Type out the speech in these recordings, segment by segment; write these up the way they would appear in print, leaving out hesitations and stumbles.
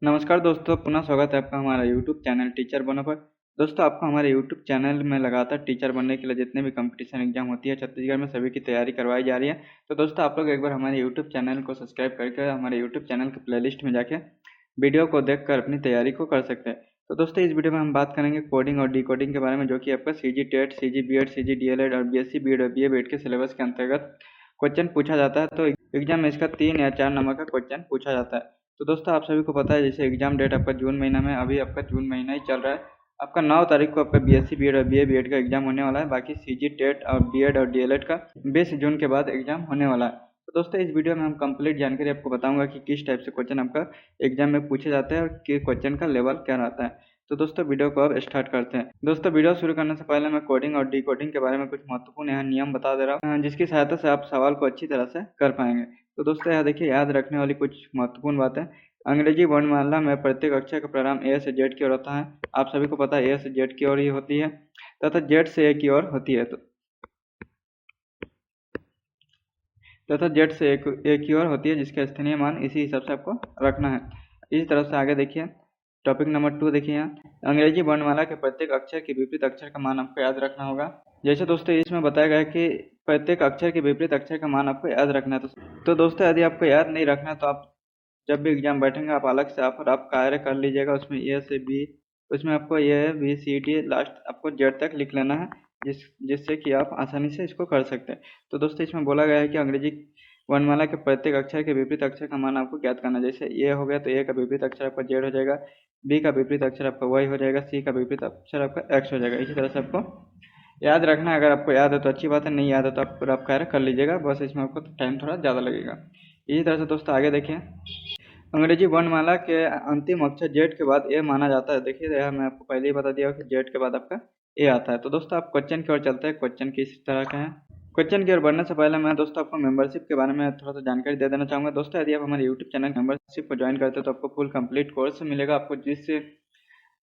नमस्कार दोस्तों, पुनः स्वागत है आपका हमारा यूट्यूब चैनल टीचर बनो पर। दोस्तों, आपको हमारे यूट्यूब चैनल में लगातार टीचर बनने के लिए जितने भी कंपटीशन एग्जाम होती है छत्तीसगढ़ में, सभी की तैयारी करवाई जा रही है। तो दोस्तों, आप लोग एक बार हमारे यूट्यूब चैनल को सब्सक्राइब करके हमारे यूट्यूब चैनल के प्लेलिस्ट में जाके वीडियो को देखकर अपनी तैयारी को कर सकते हैं। तो दोस्तों, इस वीडियो में हम बात करेंगे कोडिंग और डिकोडिंग के बारे में, जो कि आपका CG TET, CG BEd, CG DElEd और बीएससी बीएड और बीए बीएड के सिलेबस के अंतर्गत क्वेश्चन पूछा जाता है। तो एग्जाम में इसका 3 या 4 नंबर का क्वेश्चन पूछा जाता है। तो दोस्तों, आप सभी को पता है, जैसे एग्जाम डेट आपका जून महीना में, अभी आपका जून महीना ही चल रहा है। आपका 9 तारीख को आपका बीएससी बीएड और बीए बीएड का एग्जाम होने वाला है। बाकी सीजी टेट और बीएड और डीएलएड का 20 जून के बाद एग्जाम होने वाला है। तो दोस्तों, इस वीडियो में हम कंप्लीट जानकारी आपको बताऊंगा कि किस टाइप से क्वेश्चन आपका एग्जाम में पूछे जाते हैं और कि क्वेश्चन का लेवल क्या रहता है। तो दोस्तों, वीडियो को अब स्टार्ट करते हैं। दोस्तों, वीडियो शुरू करने से पहले मैं कोडिंग और डिकोडिंग के बारे में कुछ महत्वपूर्ण यहाँ नियम बता दे रहा हूँ, जिसकी सहायता से आप सवाल को अच्छी तरह से कर पाएंगे। तो दोस्तों, यहाँ देखिए, याद रखने वाली कुछ महत्वपूर्ण बातें। अंग्रेजी वर्णमाला में प्रत्येक अक्षर का प्रारंभ ए से जेड की ओर होता है। आप सभी को पता है, ए से जेड की ओर ही होती है तथा जेड से ए की ओर होती है। तथा जेड से ए की ओर होती है, जिसका स्थानीय मान इसी हिसाब से आपको रखना है। इसी तरह से आगे देखिए, टॉपिक नंबर 2 देखिए यहाँ, अंग्रेजी वर्णमाला के प्रत्येक अक्षर के विपरीत अक्षर का मान आपको याद रखना होगा। जैसे दोस्तों, इसमें बताया गया है कि प्रत्येक अक्षर के विपरीत अक्षर का मान आपको याद रखना है। तो दोस्तों, यदि आपको याद नहीं रखना है तो आप जब भी एग्जाम बैठेंगे, आप अलग से आप कार्य कर लीजिएगा। उसमें ए से बी, उसमें आपको A B C D last आपको जेड तक लिख लेना है, जिससे कि आप आसानी से इसको कर सकते हैं। तो दोस्तों, इसमें बोला गया है कि अंग्रेजी वर्णमाला के प्रत्येक अक्षर के विपरीत अक्षर का मान आपको ज्ञात करना है। जैसे ए हो गया तो ए का विपरीत अक्षर आपका जेड हो जाएगा, बी का विपरीत अक्षर आपका वाई हो जाएगा, सी का विपरीत अक्षर आपका एक्स हो जाएगा। इसी तरह से आपको याद रखना है। अगर आपको याद है तो अच्छी बात है, नहीं याद है तो आप कार्य कर लीजिएगा, बस इसमें आपको टाइम थोड़ा ज़्यादा लगेगा। इसी तरह से दोस्तों, आगे देखिए, अंग्रेजी वर्णमाला के अंतिम अक्षर जेड के बाद ए माना जाता है। देखिए, यह मैं आपको पहले ही बता दिया कि जेड के बाद आपका ए आता है। तो दोस्तों, आप क्वेश्चन की ओर चलते हैं। क्वेश्चन किस तरह का है, क्वेश्चन की ओर बढ़ने से पहले मैं दोस्तों आपको मेंबरशिप के बारे में थोड़ा सा जानकारी दे देना चाहूँगा। दोस्तों, यदि आप हमारे यूट्यूब चैनल मेंबरशिप को ज्वाइन करते हैं तो आपको फुल कंप्लीट कोर्स मिलेगा। आपको जिस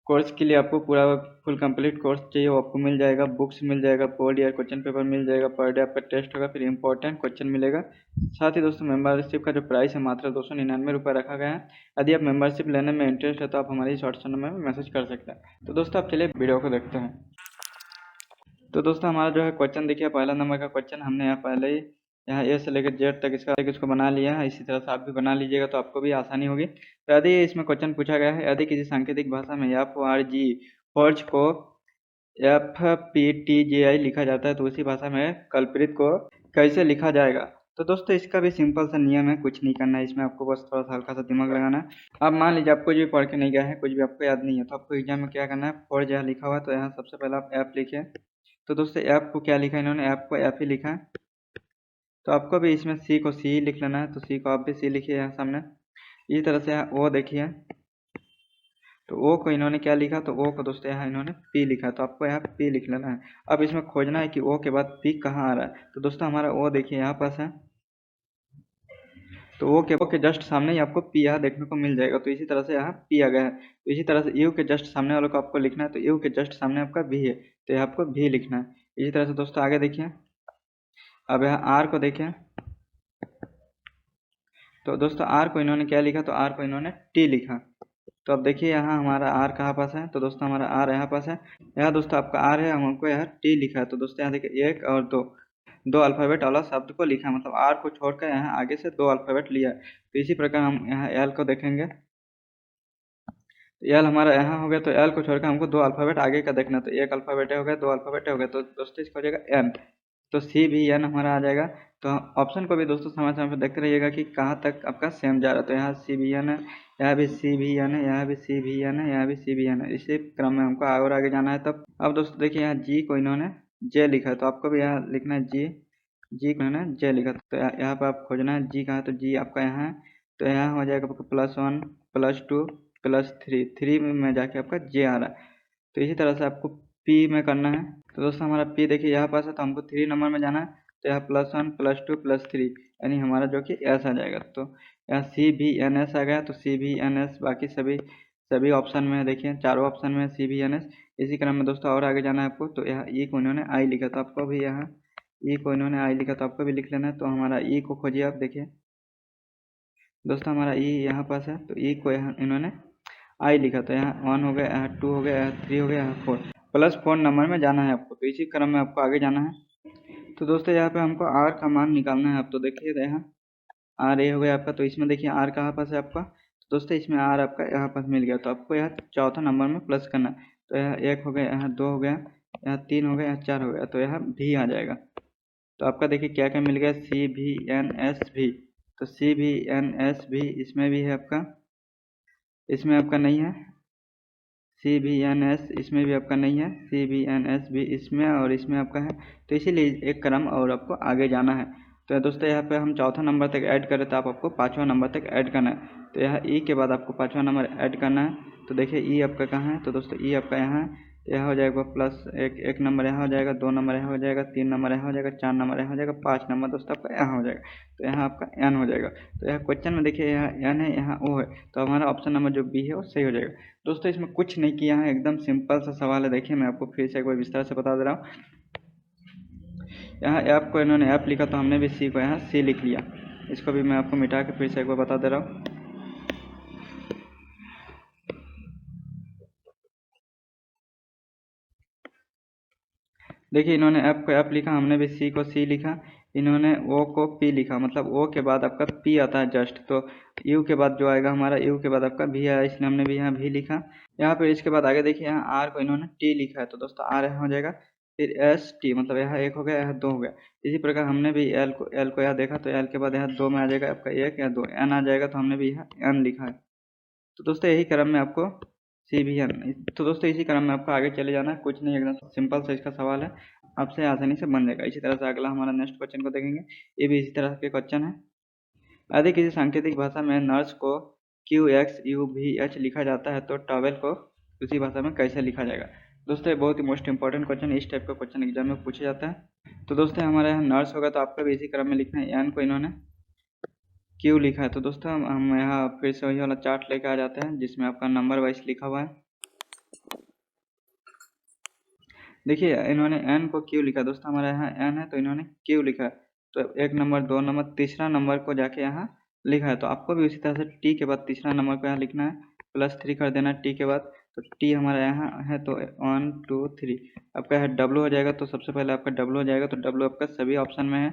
कोर्स के लिए आपको पूरा फुल कंप्लीट कोर्स चाहिए वो आपको मिल जाएगा। बुक्स मिल जाएगा, बोर्ड या क्वेश्चन पेपर मिल जाएगा, पर डे आपका टेस्ट होगा, फिर इंपॉर्टेंट क्वेश्चन मिलेगा। साथ ही दोस्तों, मेंबरशिप का जो प्राइस है मात्र 299 रुपये रखा गया है। यदि आप मेंबरशिप लेने में इंटरेस्ट है तो आप हमारी शॉर्ट नंबर में मैसेज कर सकते हैं। तो दोस्तों, आप चलिए वीडियो को देखते हैं। तो दोस्तों, हमारा जो है क्वेश्चन देखिए, पहला नंबर का क्वेश्चन हमने यहाँ पहले ही यहाँ ए से लेकर जेड तक इसको बना लिया है। इसी तरह से आप भी बना लीजिएगा तो आपको भी आसानी होगी। तो यदि इसमें क्वेश्चन पूछा गया है, यदि किसी सांकेतिक भाषा में एफ आर जी फॉर्ज को एफ पी टी जे आई लिखा जाता है तो उसी भाषा में कल्प्रित को कैसे लिखा जाएगा। तो दोस्तों, इसका भी सिंपल सा नियम है, कुछ नहीं करना है इसमें, आपको बस थोड़ा सा हल्का सा दिमाग लगाना है। अब मान लीजिए आप कुछ भी पढ़ के नहीं गए हैं, कुछ भी आपको याद नहीं है, तो आपको एग्जाम में क्या करना है, फॉर्ज यहाँ लिखा हुआ है तो यहाँ सबसे पहले आप एफ लिखिए। तो दोस्तों, ऐप को क्या लिखा है इन्होंने, ऐप को ऐप ही लिखा है। तो आपको भी इसमें सी को सी लिख लेना है, तो सी को आप भी सी लिखिए यहाँ सामने। इसी तरह से यहाँ ओ देखिए, तो ओ को इन्होंने क्या लिखा, तो ओ को दोस्तों यहाँ इन्होंने पी लिखा है, तो आपको यहाँ पी लिख लेना है। अब इसमें खोजना है कि ओ के बाद पी कहाँ आ रहा है। तो दोस्तों, हमारा ओ देखिए यहाँ पास है, तो ओ के जस्ट सामने ही आपको पी यहाँ देखने को मिल जाएगा। तो इसी तरह से यहाँ पी आ गया है। तो इसी तरह से यू के जस्ट सामने वालों को आपको लिखना है, तो यू के जस्ट सामने आपका भी है, तो यहाँ आपको भी लिखना है। इसी तरह से दोस्तों, आगे देखिए, अब यहाँ आर को देखें, तो दोस्तों आर को इन्होंने क्या लिखा, तो आर को इन्होंने टी लिखा। तो अब देखिए, यहाँ हमारा आर कहाँ पास है, तो दोस्तों हमारा आर यहाँ पास है। यहाँ दोस्तों आपका आर है, हमको यहाँ टी लिखा है। तो दोस्तों, यहाँ देखिए, एक और दो, दो अल्फ़ाबेट वाला शब्द को लिखा है, मतलब आर को छोड़कर यहाँ आगे से दो अल्फ़ाबेट लिया है। तो इसी प्रकार हम यहाँ एल को देखेंगे, तो एल हमारा यहाँ हो गया, तो एल को छोड़कर हमको दो अल्फ़ाबेट आगे का देखना है। तो एक अल्फ़ाबेट हो गया, दो अल्फ़ाबेट हो गया, तो दोस्तों इसका हो जाएगा एन। तो सी भी एन हमारा आ जाएगा। तो ऑप्शन को भी दोस्तों समय समय पर देखते रहिएगा कि कहाँ तक आपका सेम जा रहा है। तो यहाँ सी भी एन है, यहाँ भी सी भी एन है, यहाँ भी सी भी एन है, यहाँ भी सी भी एन है। इसी क्रम में हमको और आगे जाना है। तब अब दोस्तों देखिए, यहाँ जी को इन्होंने जे लिखा है, तो आपको भी यहाँ लिखना है जी, जी को इन्होंने जे लिखा। तो यहाँ पर आप खोजना है जी कहाँ है, तो जी आपका यहाँ है। तो यहाँ हो जाएगा आपका +1 +2 +3, 3 में जाके आपका जे आ रहा है। तो इसी तरह से आपको पी में करना है। तो दोस्तों, हमारा पी देखिए यहाँ पास है, तो हमको 3 नंबर में जाना है। तो यहाँ +1 +2 +3, यानी हमारा जो कि एस आ जाएगा। तो यहाँ सी भी एन एस आ गया, तो सी भी एन एस बाकी सभी सभी ऑप्शन में देखिए, चारों ऑप्शन में सी भी एन एस। इसी क्रम में दोस्तों और आगे जाना है आपको। तो यहाँ ई को इन्होंने आई लिखा, तो आपको भी यहाँ ई को इन्होंने आई लिखा, तो आपको भी लिख लेना है। तो हमारा ई को खोजिए, आप देखिए, दोस्तों हमारा ई यहाँ पास है, तो ई को यहाँ इन्होंने आई लिखा, तो यहाँ 1 हो गया, यहाँ 2 हो गया, यहाँ 3 हो गया, यहाँ 4 प्लस 4 नंबर में जाना है आपको, तो इसी क्रम में आपको आगे जाना है। तो दोस्तों यहाँ पे हमको आर का मान निकालना है। आप तो देखिए यहाँ आर ए हो गया आपका, तो इसमें देखिए आर कहाँ पास है आपका, तो दोस्तों इसमें आर आपका यहाँ पास मिल गया, तो आपको यहाँ चौथा नंबर में प्लस करना है। तो यहाँ 1 हो गया, यहाँ 2 हो गया, यहाँ 3 हो गया, यहाँ 4 हो गया, तो यहाँ भी आ जाएगा। तो आपका देखिए क्या क्या मिल गया, सी भी एन एस भी, तो सी भी एन एस भी इसमें भी है आपका, इसमें आपका नहीं है। सी बी एन एस इसमें भी आपका नहीं है, सी बी एन एस भी इसमें और इसमें आपका है, तो इसीलिए एक क्रम और आपको आगे जाना है। तो दोस्तों यहाँ पे हम चौथा नंबर तक ऐड करें, तो आपको पाँचवा नंबर तक ऐड करना है। तो यहाँ ई के बाद आपको पाँचवा नंबर ऐड करना है। तो देखिए ई आपका कहाँ है, तो दोस्तों ई आपका यहाँ है, तो यहाँ हो जाएगा प्लस एक नंबर यहाँ हो जाएगा, 2 नंबर यहाँ हो जाएगा, 3 नंबर यहाँ हो जाएगा, 4 नंबर यहाँ हो जाएगा, 5 नंबर दोस्तों आपका यहाँ हो जाएगा, तो यहाँ आपका एन हो जाएगा। तो यहाँ क्वेश्चन में देखिए यहाँ एन है, यहाँ ओ है, तो हमारा ऑप्शन नंबर जो बी है वो सही हो जाएगा। दोस्तों इसमें कुछ नहीं किया है, एकदम सिंपल सा सवाल है। देखिए मैं आपको फिर से एक बार विस्तार से बता दे रहा हूँ। यहाँ ऐप को इन्होंने ऐप लिखा, तो हमने भी सी को यहाँ सी लिख लिया। इसको भी मैं आपको मिटा के फिर से एक बार बता दे रहा हूँ। देखिए इन्होंने ऐप को ऐप लिखा, हमने भी सी को सी लिखा, इन्होंने ओ को पी लिखा, मतलब ओ के बाद आपका पी आता है जस्ट, तो यू के बाद जो आएगा हमारा, यू के बाद आपका भी आया, इसलिए हमने भी यहाँ भी लिखा। यहाँ पर इसके बाद आगे देखिए यहाँ आर को इन्होंने टी लिखा है, तो दोस्तों आर यहाँ हो जाएगा, फिर एस टी, मतलब यहाँ 1 हो गया, यहाँ 2 हो गया। इसी प्रकार हमने भी एल को यहाँ देखा, तो एल के बाद यहाँ 2 में आ जाएगा आपका 1 या 2, एन आ जाएगा, तो हमने भी यहाँ एन लिखा है। तो दोस्तों यही क्रम में आपको सी भी एन, तो दोस्तों इसी क्रम में आपको आगे चले जाना है, कुछ नहीं, एकदम सिंपल सा इसका सवाल है, आपसे आसानी से बन जाएगा। इसी तरह से अगला हमारा नेक्स्ट क्वेश्चन को देखेंगे, ये भी इसी तरह के क्वेश्चन है। यदि किसी सांकेतिक भाषा में नर्स को क्यू एक्स यू भी एच लिखा जाता है, तो टॉवेल को उसी भाषा में कैसे लिखा जाएगा। दोस्तों ये बहुत ही मोस्ट इंपॉर्टेंट क्वेश्चन है, इस टाइप का क्वेश्चन एग्जाम में पूछा जाता है। तो दोस्तों हमारे यहाँ नर्स होगा, तो आपका भी इसी क्रम में लिखना है, एन को इन्होंने क्यू लिखा है। तो दोस्तों हम यहाँ फिर से वही वाला चार्ट लेके आ जाते हैं, जिसमें आपका नंबर वाइज लिखा हुआ है। देखिए इन्होंने एन को क्यू लिखा, दोस्तों हमारे यहाँ एन है, तो इन्होंने क्यू लिखा है, तो 1 नंबर 2 नंबर तीसरा नंबर को जाके यहाँ लिखा है। तो आपको भी उसी तरह से टी के बाद तीसरा नंबर को यहाँ लिखना है, +3 कर देना टी के बाद, तो टी हमारा यहाँ है, तो 1 2 3 आपका है डब्लू हो जाएगा। तो सबसे पहले आपका डब्लू हो जाएगा, तो डब्लू आपका सभी ऑप्शन में है,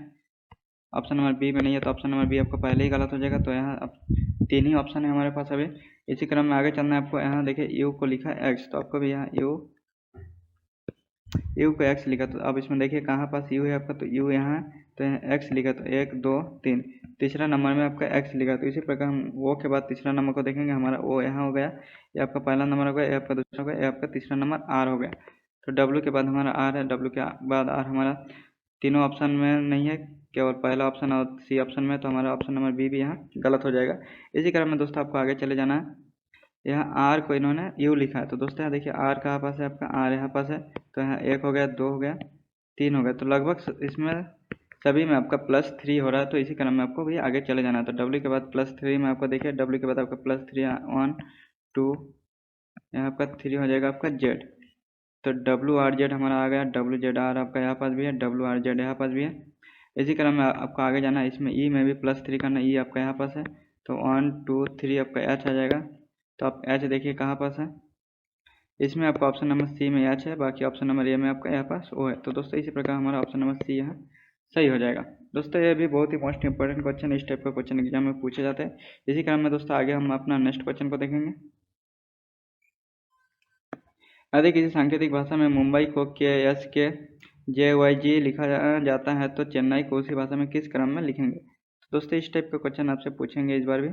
ऑप्शन नंबर बी में नहीं है, तो ऑप्शन नंबर बी आपका पहले ही गलत हो जाएगा। तो यहाँ अब 3 ही ऑप्शन है हमारे पास अभी। इसी क्रम में आगे चलना है आपको। यहाँ देखिए यू को लिखा है एक्स, तो आपको भी यहाँ यू को एक्स लिखा, तो अब इसमें देखिए कहाँ पास यू है आपका, तो यू यहाँ है, तो यहाँ एक्स लिखा, तो 1 2 3 तीसरा नंबर में आपका एक्स लिखा। तो इसी प्रकार हम ओ के बाद तीसरा नंबर को देखेंगे, हमारा ओ यहाँ हो गया, ये आपका पहला नंबर हो गया, ये आपका दूसरा हो गया, ये आपका तीसरा नंबर आर हो गया। तो डब्ल्यू के बाद हमारा आर है, डब्ल्यू के बाद आर हमारा तीनों ऑप्शन में नहीं है, केवल पहला ऑप्शन और सी ऑप्शन में, तो हमारा ऑप्शन नंबर बी भी यहाँ गलत हो जाएगा। इसी कारण में दोस्तों आपको आगे चले जाना है। यहाँ आर को इन्होंने यू लिखा है, तो दोस्तों यहाँ देखिए आर कहाँ पास है आपका, आर यहाँ पास है, तो यहाँ 1 हो गया, 2 हो गया, 3 हो गया, तो लगभग इसमें सभी में आपका +3 हो रहा है। तो इसी क्रम में आपको भी आगे चले जाना है। तो डब्ल्यू के बाद +3 में आपको देखिए, डब्ल्यू के बाद आपका +3 1 2 यहाँ आपका 3 हो जाएगा आपका जेड, तो डब्ल्यू आर जेड हमारा आ गया, डब्ल्यू जेड आर आपका यहाँ पास भी है, डब्ल्यू आर जेड यहाँ पास भी है। इसी क्रम में आपको आगे जाना है। इसमें ई में भी +3 करना, ई आपका यहाँ पास है, तो 1 2 3 आपका एच आ जाएगा। तो आप एच देखिए कहाँ पास है, इसमें आपका ऑप्शन नंबर सी में एच है, बाकी ऑप्शन नंबर ए में आपका यहाँ पास ओ है। तो दोस्तों इसी प्रकार हमारा ऑप्शन नंबर सी यहाँ सही हो जाएगा। दोस्तों ये भी बहुत ही मोस्ट इंपॉर्टेंट क्वेश्चन, इस टाइप का क्वेश्चन एग्जाम में पूछे जाते हैं। इसी क्रम में दोस्तों आगे हम अपना नेक्स्ट क्वेश्चन को देखेंगे। यदि किसी सांकेतिक भाषा में मुंबई को KSKJYG लिखा जाता है, तो चेन्नई को उसी भाषा में किस क्रम में लिखेंगे। तो दोस्तों इस टाइप का क्वेश्चन आपसे पूछेंगे इस बार भी।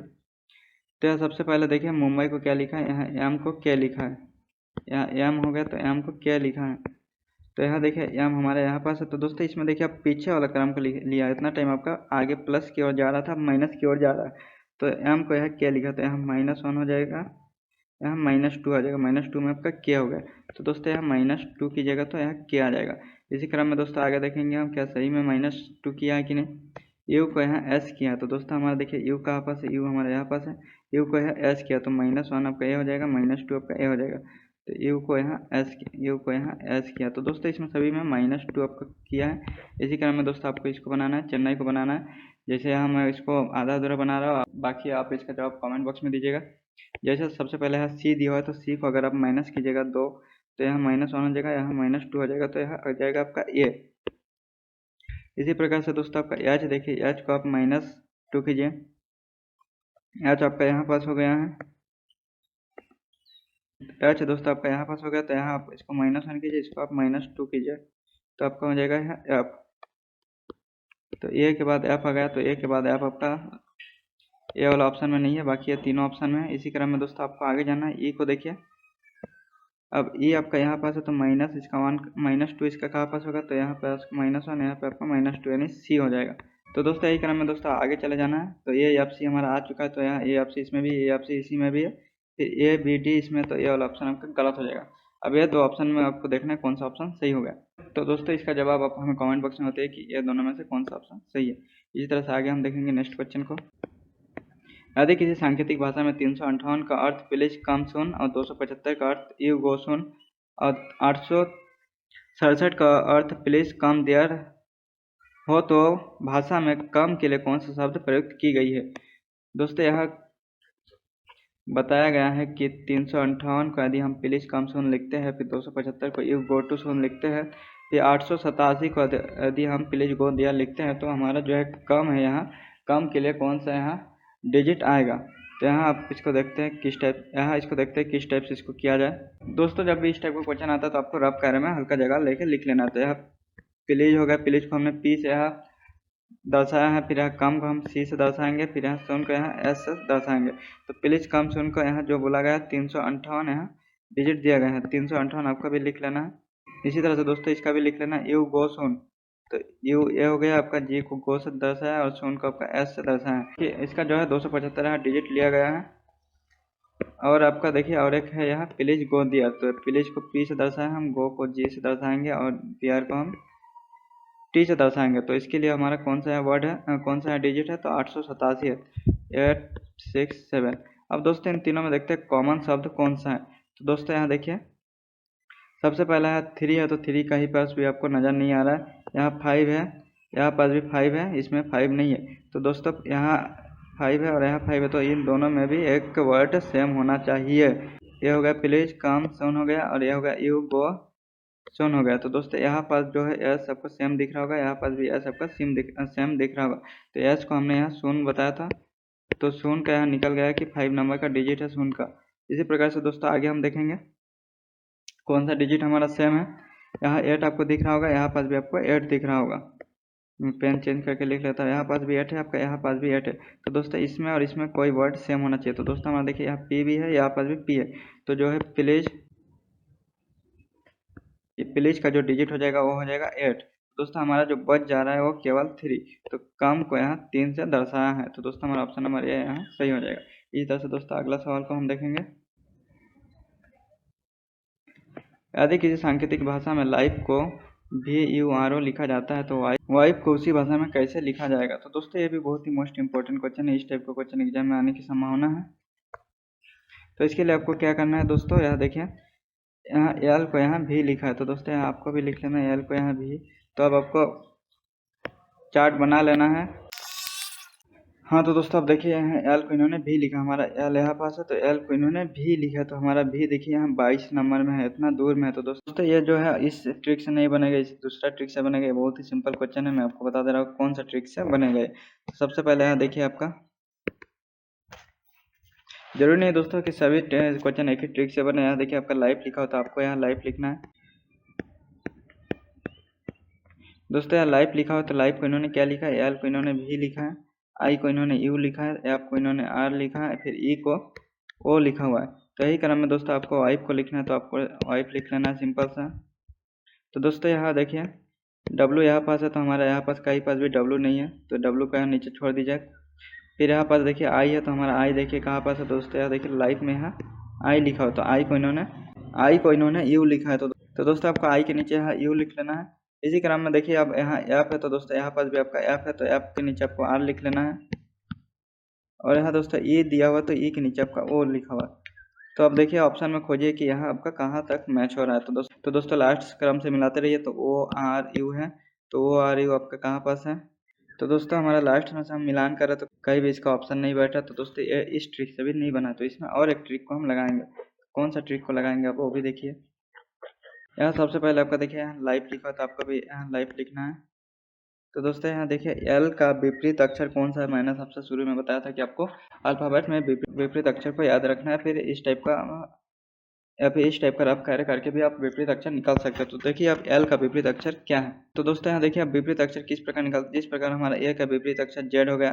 तो यहाँ सबसे पहले देखिए मुंबई को क्या लिखा है, यहाँ एम को क्या लिखा है, यहाँ एम हो गया, तो एम को क्या लिखा है, तो यहाँ देखिए एम हमारे यहाँ पास है। तो दोस्तों इसमें देखिए आप पीछे वाला क्रम को लिया, इतना टाइम आपका आगे प्लस की ओर जा रहा था, माइनस की ओर जा रहा है, तो एम को यहाँ क्या लिखा, तो यहाँ -1 हो जाएगा, यहाँ -2 आ जाएगा, -2 में आपका क्या हो गया। तो दोस्तों यहाँ -2 की जगह तो यहाँ क्या आ जाएगा। इसी क्रम में दोस्तों आगे देखेंगे हम क्या सही में -2 किया है कि नहीं। यू को यहाँ एस किया है, तो दोस्तों हमारा देखिए यू कहाँ पास है, यू हमारे यहाँ पास है, यू को यहाँ एस किया, तो -1 आपका ए हो जाएगा, -2 आपका ए हो जाएगा। तो यू को यहाँ एस किया। तो दोस्तों इसमें सभी में -2 आपका किया है। इसी क्रम में दोस्तों आपको इसको बनाना है, चेन्नई को बनाना है। जैसे हम इसको आधा अधूरा बना रहा हूँ, बाकी आप इसका जवाब कमेंट बॉक्स में दीजिएगा। जैसे सबसे पहले यहाँ सी दिया हुआ है, तो सी को अगर आप माइनस कीजिएगा 2 तो यहाँ -1 हो जाएगा, यहाँ -2 हो जाएगा, तो यहाँ आ जाएगा आपका ए। इसी प्रकार से दोस्तों आपका एच देखिए, एच को आप -2 कीजिए, एच आपका यहाँ पास हो गया है। एच दोस्तों आपका यहाँ पास हो गया, तो यहाँ आप इसको -1 कीजिए, इसको आप -2 कीजिए, तो आपका हो जाएगा यहाँ एफ। तो ए के बाद एफ आ गया, तो ए के बाद एफ आपका ए वाला ऑप्शन में नहीं है, बाकी ये तीनों ऑप्शन में है। इसी क्रम में दोस्तों आपको आगे जाना है। ई को देखिए, अब ई आपका यहाँ पास है, तो माइनस इसका 1 -2 इसका कहाँ पास होगा, तो यहाँ पे -1, यहाँ पे आपका -2 यानी सी हो जाएगा। तो दोस्तों यही क्रम में दोस्तों आगे चले जाना है। तो ए एफ सी हमारा आ चुका है, तो यहाँ ए एफ सी इसमें भी, ए एफ सी इसी में भी है, फिर ए बी डी इसमें, तो ये वाला ऑप्शन आपका गलत हो जाएगा। अब ये 2 ऑप्शन में आपको देखना है कौन सा ऑप्शन सही हो गया। तो दोस्तों इसका जवाब आप हमें कमेंट बॉक्स में होते हैं कि ये दोनों में से कौन सा ऑप्शन सही है। इसी तरह से आगे हम देखेंगे नेक्स्ट क्वेश्चन को। यदि किसी सांकेतिक भाषा में 358 का अर्थ प्लीज कम सुन और 275 का अर्थ यू गो सुन और 867 का अर्थ प्लीज कम देयर हो, तो भाषा में कम के लिए कौन सा शब्द प्रयुक्त की गई है। दोस्तों यहाँ बताया गया है कि 358 को यदि हम प्लीज कम सुन लिखते हैं, फिर 275 को यू गो टू सुन लिखते हैं, फिर 887 को यदि हम प्लीज गो दिया लिखते हैं, तो हमारा जो है कम है, यहाँ कम के लिए कौन सा यहाँ डिजिट आएगा। तो यहाँ आप इसको देखते हैं किस टाइप, यहाँ इसको देखते हैं किस टाइप से इसको किया जाए। दोस्तों जब भी इस टाइप का क्वेश्चन आता है तो आपको रफ कार्य में हल्का जगह लेके लिख लेना। तो यहाँ प्लीज हो गया, प्लीज को हमने पी से यहाँ दर्शाया है, फिर यहाँ कम को हम सी से दर्शाएंगे, फिर यहाँ सुन को यहाँ एस से दर्शाएंगे। तो प्लीज कम सुन को यहाँ जो बोला गया 358 यहाँ डिजिट दिया गया है, 358 आपका भी लिख लेना है। इसी तरह से दोस्तों इसका भी लिख लेना, यू गो सुन, तो यू ए हो गया आपका, जी को गो से दर्शाया और सुन को आपका एस से दर्शाया कि इसका जो है 275 यहाँ डिजिट लिया गया है। और आपका देखिए और एक है यहाँ प्लीज गो दिया, तो प्लीज को पी से दर्शाया, हम गो को जी से दर्शाएंगे और पी आर को हम टी से दर्शाएंगे। तो इसके लिए हमारा कौन सा वर्ड है, कौन सा डिजिट है, तो 887 है, 867। अब दोस्तों इन तीनों में देखते हैं कॉमन शब्द कौन सा है। तो दोस्तों यहाँ देखिए सबसे पहला है 3 है, तो 3 का ही पास भी आपको नज़र नहीं आ रहा है। यहाँ 5 है, यहाँ पास भी 5 है, इसमें 5 नहीं है। तो दोस्तों यहाँ 5 है और यहाँ 5 है, तो इन दोनों में भी एक वर्ड सेम होना चाहिए। ये हो गया प्लीज कम सुन हो गया, और ये हो गया यू गो सुन हो गया। तो दोस्तों यहाँ पास जो है एस सबको सेम दिख रहा होगा, यहाँ पास भी एस सबका सेम दिख रहा होगा। तो एस को हमने यहाँ सुन बताया था, तो सुन का यहाँ निकल गया कि 5 नंबर का डिजिट है सुन का। इसी प्रकार से दोस्तों आगे हम देखेंगे कौन सा डिजिट हमारा सेम है। यहाँ 8 आपको दिख रहा होगा, यहाँ पास भी आपको 8 दिख रहा होगा। पेन चेंज करके लिख लेता है, यहाँ पास भी 8 है आपका, यहाँ पास भी 8 है। तो दोस्तों इसमें और इसमें कोई वर्ड सेम होना चाहिए। तो दोस्तों हमारा देखिए यहाँ पी भी है, यहाँ पास भी पी है, तो जो है प्लीज का जो डिजिट हो जाएगा वो हो जाएगा 8। दोस्तों हमारा जो बच जा रहा है वो केवल 3, तो कम को यहाँ 3 से दर्शाया है। तो दोस्तों हमारा ऑप्शन नंबर ए यहाँ सही हो जाएगा। इसी तरह से दोस्तों अगला सवाल को हम देखेंगे। यदि किसी सांकेतिक भाषा में लाइफ को VURO लिखा जाता है, तो वाइफ को उसी भाषा में कैसे लिखा जाएगा। तो दोस्तों ये भी बहुत ही मोस्ट इंपॉर्टेंट क्वेश्चन है, इस टाइप का क्वेश्चन एग्जाम में आने की संभावना है। तो इसके लिए आपको क्या करना है दोस्तों, यहाँ देखिए यहाँ एल को यहाँ भी लिखा है, तो दोस्तों यहाँ आपको भी लिख लेना है एल को यहाँ भी। तो अब आपको चार्ट बना लेना है। हाँ तो दोस्तों अब देखिए यहाँ एल को इन्होंने भी लिखा, हमारा एल यहाँ पास है, तो एल को इन्होंने भी लिखा, तो हमारा भी देखिए यहाँ 22 नंबर में है, इतना दूर में है। तो दोस्तों ये जो है इस ट्रिक से नहीं बनेगा, इस दूसरा ट्रिक से बनेगा। बहुत ही सिंपल क्वेश्चन है, मैं आपको बता दे रहा हूँ कौन सा ट्रिक से बनेगा। तो सबसे पहले यहाँ देखिए आपका जरूरी नहीं दोस्तों कि सभी क्वेश्चन एक ही ट्रिक से बने। यहाँ देखिए आपका लाइफ लिखा हो, तो आपको यहाँ लाइफ लिखना है। दोस्तों यहाँ लाइफ लिखा हो, तो लाइफ को इन्होंने क्या लिखा है, एल को इन्होंने भी लिखा है, आई को इन्होंने यू लिखा है, एफ को इन्होंने आर लिखा है, फिर ई को ओ लिखा हुआ है। तो यही क्रम में दोस्तों आपको वाइफ को लिखना है, तो आपको वाइफ लिख लेना है सिंपल सा। तो दोस्तों यहाँ देखिए डब्लू यहाँ पास है, तो हमारा यहाँ पास कहीं पास भी डब्लू नहीं है, तो डब्लू का यहाँ नीचे छोड़ दीजिए। फिर यहाँ पास देखिए आई है, तो हमारा आई देखिए कहाँ पास है दोस्तों, यहाँ देखिए लाइफ में यहाँ आई लिखा हो, तो आई को इन्होंने यू लिखा है। तो दोस्तों आपको आई के नीचे यहाँ यू लिख लेना है। इसी क्रम में देखिए अब यहाँ एफ है, तो दोस्तों यहाँ पास भी आपका एफ है, तो एफ के नीचे आपको आर लिख लेना है। और यहाँ दोस्तों ई दिया हुआ, तो ई के नीचे आपका ओ लिखा हुआ। तो अब देखिए ऑप्शन में खोजिए कि यहाँ आपका कहाँ तक मैच हो रहा है। तो दोस्तों लास्ट क्रम से मिलाते रहिए। तो ओ आर यू है, तो ओ आर यू आपका कहाँ पास है। तो दोस्तों हमारा लास्ट में से हम मिलान कर रहे तो कहीं भी इसका ऑप्शन नहीं बैठा। तो दोस्तों ये इस ट्रिक से भी नहीं बना, तो इसमें और एक ट्रिक को हम लगाएंगे। कौन सा ट्रिक को लगाएंगे आप वो भी देखिए। यहाँ सबसे पहले आपका देखिए यहाँ लाइफ लिखा, तो आपको भी यहाँ लाइफ लिखना है। तो दोस्तों यहाँ देखिए एल का विपरीत अक्षर कौन सा है। मैंने सबसे शुरू में बताया था कि आपको अल्फाबेट में विपरीत अक्षर को याद रखना है, फिर इस टाइप का या फिर इस टाइप का रफ कार्य करके भी आप विपरीत अक्षर निकाल सकते हो। तो देखिए आप एल का विपरीत अक्षर क्या है। तो दोस्तों यहाँ देखिए आप विपरीत अक्षर किस प्रकार निकालते, जिस प्रकार हमारा ए का विपरीत अक्षर जेड हो गया,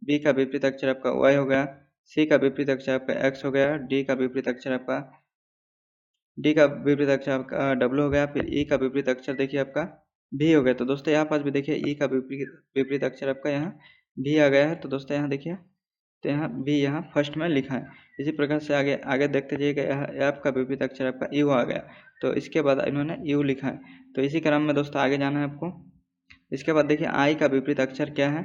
बी का विपरीत अक्षर आपका वाई हो गया, सी का विपरीत अक्षर आपका एक्स हो गया, डी का विपरीत अक्षर आपका डब्ल्यू हो गया, फिर ई का विपरीत अक्षर देखिए आपका भी हो गया। तो दोस्तों यहाँ पास भी देखिए ई का विपरीत अक्षर आपका यहाँ भी आ गया है। तो दोस्तों यहाँ देखिए, तो यहाँ भी यहाँ फर्स्ट में लिखा है। इसी प्रकार से आगे आगे देखते जाइएगा, यहाँ एफ का विपरीत अक्षर आपका यू आ गया, तो इसके बाद इन्होंने यू लिखा है। तो इसी क्रम में दोस्तों आगे जाना है आपको। इसके बाद देखिए आई का विपरीत अक्षर क्या है।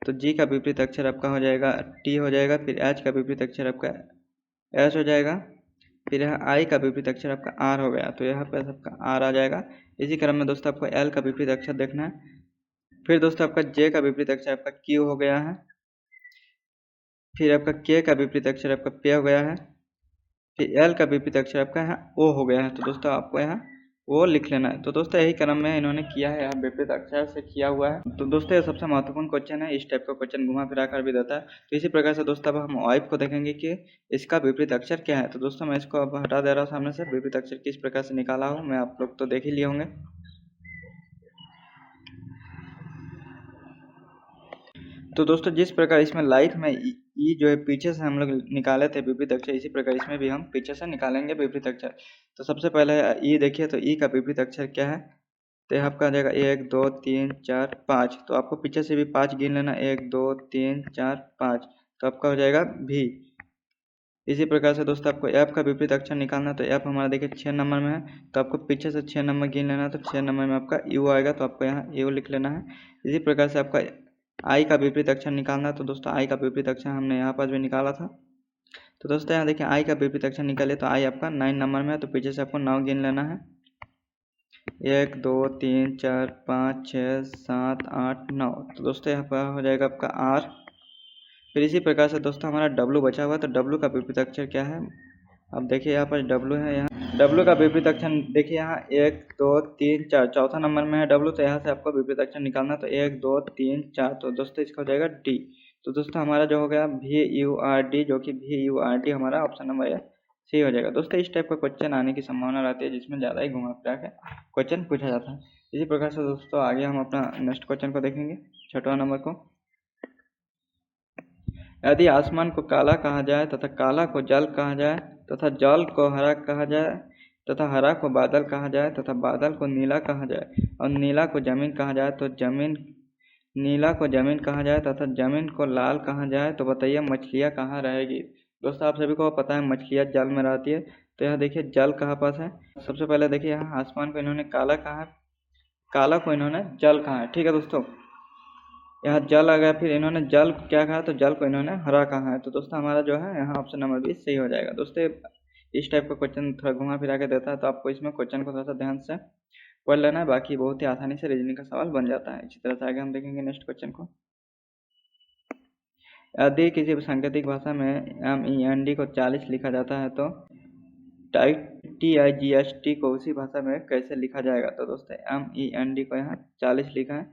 तो जी का विपरीत अक्षर आपका हो जाएगा टी हो जाएगा, फिर एच का विपरीत अक्षर आपका एच हो जाएगा, फिर यहाँ आई का विपरीत अक्षर आपका आर हो गया, तो यहाँ पर आपका आर आ जाएगा। इसी क्रम में दोस्तों आपको एल का विपरीत अक्षर देखना है। फिर दोस्तों आपका जे का विपरीत अक्षर आपका क्यू हो गया है, फिर आपका के का विपरीत अक्षर आपका पे हो गया है, फिर एल का विपरीत अक्षर आपका यहाँ ओ हो गया है। तो दोस्तों आपको यहाँ वो लिख लेना है। तो दोस्तों यही क्रम में इन्होंने किया है, यहाँ विपरीत अक्षर से किया हुआ है। तो दोस्तों ये सबसे महत्वपूर्ण क्वेश्चन है, इस टाइप का क्वेश्चन घुमा फिरा कर भी देता है। तो इसी प्रकार से दोस्तों अब हम वाइफ को देखेंगे कि इसका विपरीत अक्षर क्या है। तो दोस्तों मैं इसको अब हटा दे रहा हूँ सामने से। विपरीत अक्षर किस प्रकार से निकाला हूँ मैं, आप लोग तो देख ही लिए होंगे। तो दोस्तों जिस प्रकार इसमें लाइफ में ई जो है पीछे से हम लोग निकाले थे विपरीत अक्षर, इसी प्रकार इसमें भी हम पीछे से निकालेंगे विपरीत अक्षर। तो सबसे पहले ई देखिए, तो ई का विपरीत अक्षर क्या है। तो यहाँ आपका आ जाएगा 1 2 3 4 5। तो आपको पीछे से भी 5 गिन लेना, 1 2 3 4 5। तो आपका हो जाएगा भी। इसी प्रकार से दोस्तों आपको एफ का विपरीत अक्षर निकालना है। तो एफ हमारा देखिए 6 नंबर में है, तो आपको पीछे से 6 नंबर गिन लेना है। तो 6 नंबर में आपका यू आएगा, तो आपको यहाँ यू लिख लेना है। इसी प्रकार से आपका आई का विपरीत अक्षर निकालना है। तो दोस्तों आई का विपरीत अक्षर हमने यहाँ पास भी निकाला था। तो दोस्तों यहाँ देखिए आई का विपरीत अक्षर निकाले, तो आई आपका 9 नंबर में है, तो पीछे से आपको 9 गिन लेना है। 1 2 3 4 5 6 7 8 9। तो दोस्तों यहाँ पर हो जाएगा आपका आर। फिर इसी प्रकार से दोस्तों हमारा डब्लू बचा हुआ है। तो डब्लू का विपरीत अक्षर क्या है। अब देखिए यहाँ पर डब्लू है, यहाँ डब्लू का विपरीत अक्षर देखिए यहाँ 1 2 3 4 चौथा नंबर में है डब्लू। तो यहाँ से आपको विपरीत अक्षर निकालना, तो 1 2 3 4। तो दोस्तों इसका हो जाएगा डी। तो दोस्तों हमारा जो हो गया भी यू आर डी, जो कि भी यू आर डी हमारा ऑप्शन नंबर सी हो जाएगा। दोस्तों इस टाइप का क्वेश्चन आने की संभावना रहती है, जिसमें ज़्यादा ही घुमा फिरा के क्वेश्चन पूछा जाता है। इसी प्रकार से दोस्तों आगे हम अपना नेक्स्ट क्वेश्चन को देखेंगे, 6वां नंबर को। यदि आसमान को काला कहा जाए तथा काला को जल कहा जाए तथा जल को हरा कहा जाए तथा हरा को बादल कहा जाए तथा बादल को नीला कहा जाए और नीला को जमीन कहा जाए, तो जमीन नीला को जमीन कहा जाए तथा जमीन को लाल कहा जाए, तो बताइए मछलियाँ कहाँ रहेगी। दोस्तों आप सभी को पता है मछलियाँ जल में रहती है। तो यहाँ देखिए जल कहाँ पास है। सबसे पहले देखिए यहाँ आसमान को इन्होंने काला कहा है, काला को इन्होंने जल कहा है, ठीक है दोस्तों। यहाँ जल आ गया, फिर इन्होंने जल क्या कहा, तो जल को इन्होंने हरा कहा है। तो दोस्तों हमारा जो है यहाँ ऑप्शन नंबर 20 सही हो जाएगा। दोस्तों इस टाइप का क्वेश्चन थोड़ा घुमा फिरा के देता है, तो आपको इसमें क्वेश्चन को थोड़ा सा ध्यान से पढ़ लेना है, बाकी बहुत ही आसानी से रीजनिंग का सवाल बन जाता है। इसी तरह से आगे हम देखेंगे नेक्स्ट क्वेश्चन को। यदि किसी सांकेतिक भाषा में MEND को 40 लिखा जाता है, तो TIGST को उसी भाषा में कैसे लिखा जाएगा। तो दोस्तों MEND को यहाँ 40 लिखा है,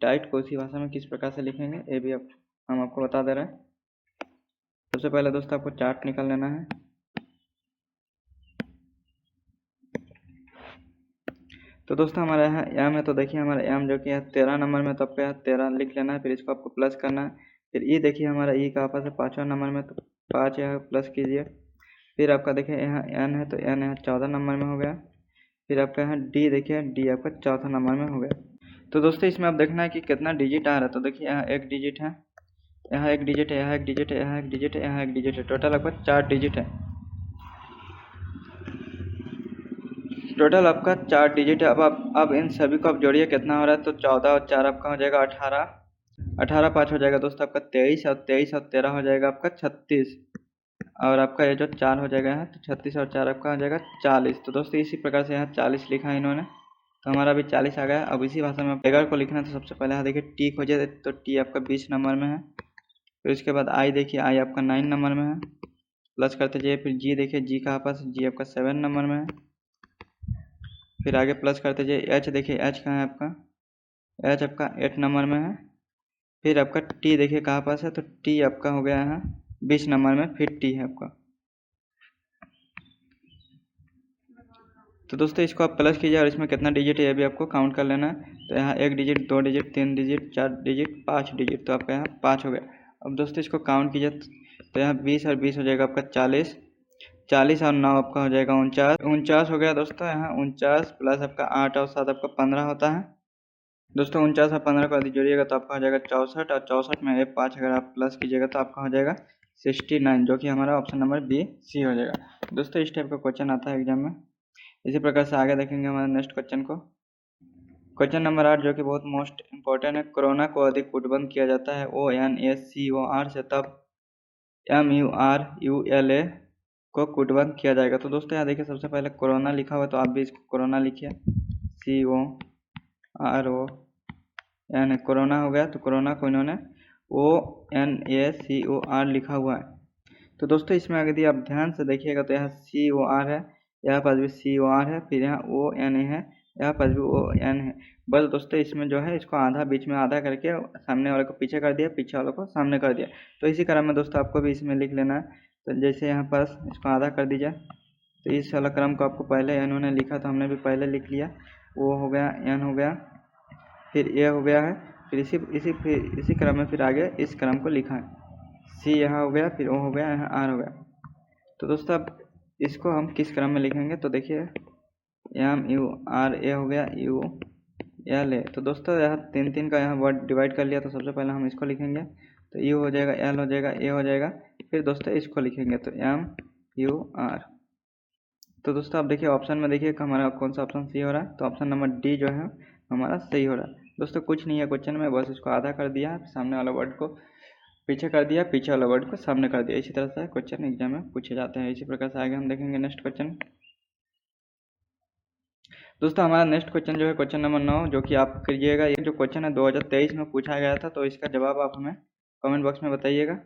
टाइट को उसी भाषा में किस प्रकार से लिखेंगे ये भी हम आपको बता दे रहे हैं। सबसे पहले दोस्तों आपको चार्ट निकाल लेना है। तो दोस्तों हमारा यहाँ एम है, तो देखिए हमारा एम जो कि है 13 नंबर में, तो आपको यहाँ 13 लिख लेना है। फिर इसको आपको प्लस करना है। फिर ई देखिए हमारा ई का आपस है 5वां नंबर में, तो 5 यहाँ प्लस कीजिए। फिर आपका देखिए यहाँ एन है, तो एन यहाँ 14 नंबर में हो गया। फिर आपका यहाँ डी देखिए, डी आपका 4था नंबर में हो गया। तो दोस्तों इसमें आप देखना है कि कितना डिजिट आ रहा है। तो देखिए यहाँ 1 डिजिट है, यहाँ 1 डिजिट है, यहाँ 1 डिजिट है, यहाँ 1 डिजिट है, यहाँ 1 डिजिट है, टोटल आपका 4 डिजिट है। टोटल आपका 4 डिजिट है। अब इन सभी को आप जोड़िए कितना हो रहा है। तो 14 और 4 आपका हो जाएगा 18, 18 5 हो जाएगा दोस्तों आपका 23 और 23 और 13 हो जाएगा आपका 36। और आपका ये जो 4 हो जाएगा यहाँ, तो 36 और 4 आपका हो जाएगा 40। तो दोस्तों इसी प्रकार से यहाँ 40 लिखा है इन्होंने, तो हमारा अभी 40 आ गया। अब इसी भाषा में फिगर को लिखना है, तो सबसे पहले यहाँ देखिए टी खोजिए, तो टी आपका 20 नंबर में है। फिर उसके बाद आई देखिए, आई आपका 9 नंबर में है, प्लस करते जाइए। फिर जी देखिए, जी कहाँ पास, जी आपका 7 नंबर में है। फिर आगे प्लस करते जाइए। एच देखिए, एच कहाँ है आपका, एच आपका 8 नंबर में है। फिर आपका टी देखिए कहाँ पास है, तो टी आपका हो गया है 20 नंबर में, फिर टी है आपका। तो दोस्तों इसको आप प्लस कीजिए और इसमें कितना डिजिट है ये भी आपको काउंट कर लेना है। तो यहाँ 1 digit, 2 digit, 3 digit, 4 digit, 5 digit, तो आपका यहाँ 5 हो गया। अब दोस्तों इसको काउंट कीजिए, तो यहाँ 20 और 20 हो जाएगा आपका 40, 40 और 9 आपका हो जाएगा 49, 49 हो गया दोस्तों। यहाँ 49 प्लस आपका 8 और 7 आपका 15 होता है दोस्तों। 49 और 15 को यदि जोड़िएगा तो आपका हो जाएगा 64, और 64 में 5 अगर आप प्लस कीजिएगा तो आपका हो जाएगा 69, जो कि हमारा ऑप्शन नंबर बी सी हो जाएगा। दोस्तों इस टाइप का क्वेश्चन आता है एग्जाम में। इसी प्रकार से आगे देखेंगे हमारे नेक्स्ट क्वेश्चन को। क्वेश्चन नंबर 8 जो कि बहुत मोस्ट इंपॉर्टेंट है। कोरोना को अधिक कूटबंद किया जाता है ONACOR से तब MURULA को कूटबंद किया जाएगा। तो दोस्तों यहाँ देखिए सबसे पहले कोरोना लिखा हुआ है, तो आप भी इसको कोरोना लिखिए, CORON, कोरोना हो गया। तो कोरोना को इन्होंने ONACOR लिखा हुआ है। तो दोस्तों इसमें यदि आप ध्यान से देखिएगा तो यहाँ COR है, यहाँ पास भी COR है, फिर यहाँ ONA है, यहाँ पास भी ON है। बस दोस्तों इसमें जो है इसको आधा बीच में आधा करके सामने वाले को पीछे कर दिया, पीछे वाले को सामने कर दिया। तो इसी क्रम में दोस्तों आपको भी इसमें लिख लेना है। तो जैसे यहाँ पास इसको आधा कर दीजिए, तो इस वाला क्रम को आपको पहले इन्होंने लिखा तो हमने भी पहले लिख लिया। O हो गया, N हो गया, फिर A हो गया है, फिर इसी क्रम में फिर आगे इस क्रम को लिखा है। C यहाँ हो गया, फिर O हो गया, यहाँ R हो गया। तो दोस्तों अब इसको हम किस क्रम में लिखेंगे, तो देखिए MURA हो गया, ULA। तो दोस्तों यहाँ 3 का यहाँ वर्ड डिवाइड कर लिया, तो सबसे पहले हम इसको लिखेंगे, तो U हो जाएगा, L हो जाएगा, A हो जाएगा, फिर दोस्तों इसको लिखेंगे तो MUR। तो दोस्तों आप देखिए ऑप्शन में देखिए हमारा कौन सा ऑप्शन सही हो रहा है, तो ऑप्शन नंबर डी जो है हमारा सही हो रहा है। दोस्तों कुछ नहीं है क्वेश्चन में, बस इसको आधा कर दिया, सामने वाला वर्ड को पीछे कर दिया, पीछे वाला वर्ड को सामने कर दिया। इसी तरह से क्वेश्चन एग्जाम में पूछे जाते हैं। इसी प्रकार से आगे हम देखेंगे नेक्स्ट क्वेश्चन। दोस्तों हमारा नेक्स्ट क्वेश्चन जो है क्वेश्चन नंबर 9, जो कि आप करिएगा। ये जो क्वेश्चन है 2023 में पूछा गया था, तो इसका जवाब आप हमें कमेंट बॉक्स में बताइएगा।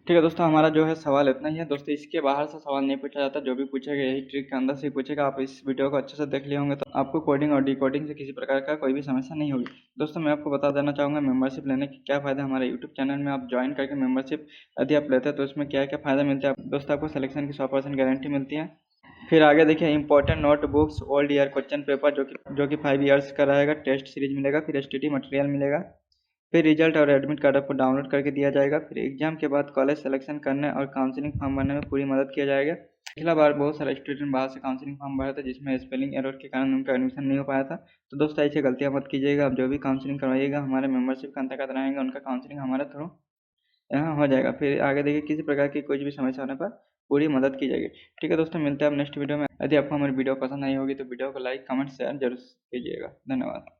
ठीक है दोस्तों, हमारा जो है सवाल इतना ही है दोस्तों, इसके बाहर से सवाल नहीं पूछा जाता, जो भी पूछेगा यही ट्रिक के अंदर से ही पूछेगा। आप इस वीडियो को अच्छे से देख लिए होंगे तो आपको कोडिंग और डिकोडिंग से किसी प्रकार का कोई भी समस्या नहीं होगी। दोस्तों मैं आपको बता देना चाहूँगा मेंबरशिप लेने के क्या फ़ायदा हमारे यूट्यूब चैनल में। आप ज्वाइन करके मेंबरशिप यदि आप लेते हैं तो उसमें क्या क्या फ़ायदा मिलता है दोस्तों, आपको सिलेक्शन की 100% गारंटी मिलती है। फिर आगे देखिए important notebooks, old year question paper जो कि 5 ईयर्स का रहेगा, टेस्ट सीरीज मिलेगा, फिर STT मटेरियल मिलेगा, फिर रिजल्ट और एडमिट कार्ड आपको डाउनलोड करके दिया जाएगा। फिर एग्जाम के बाद कॉलेज सिलेक्शन करने और काउंसलिंग फॉर्म भरने में पूरी मदद किया जाएगा। पिछला बार बहुत सारे स्टूडेंट बाहर से काउंसलिंग फॉर्म भरा था, जिसमें स्पेलिंग एरर के कारण उनका एडमिशन नहीं हो पाया था। तो दोस्तों ऐसी गलतियां मत कीजिएगा। आप जो भी काउंसलिंग करवाइएगा हमारे मेंबरशिप के अंतर्गत रहेंगे, उनका काउंसलिंग हमारे थ्रू यहाँ हो जाएगा। फिर आगे देखिए किसी प्रकार की कोई भी समस्या होने पर पूरी मदद की जाएगी। ठीक है दोस्तों, मिलते हैं अब नेक्स्ट वीडियो में। यदि आपको हमारी वीडियो पसंद आई होगी तो वीडियो को लाइक, कमेंट, शेयर जरूर कीजिएगा। धन्यवाद।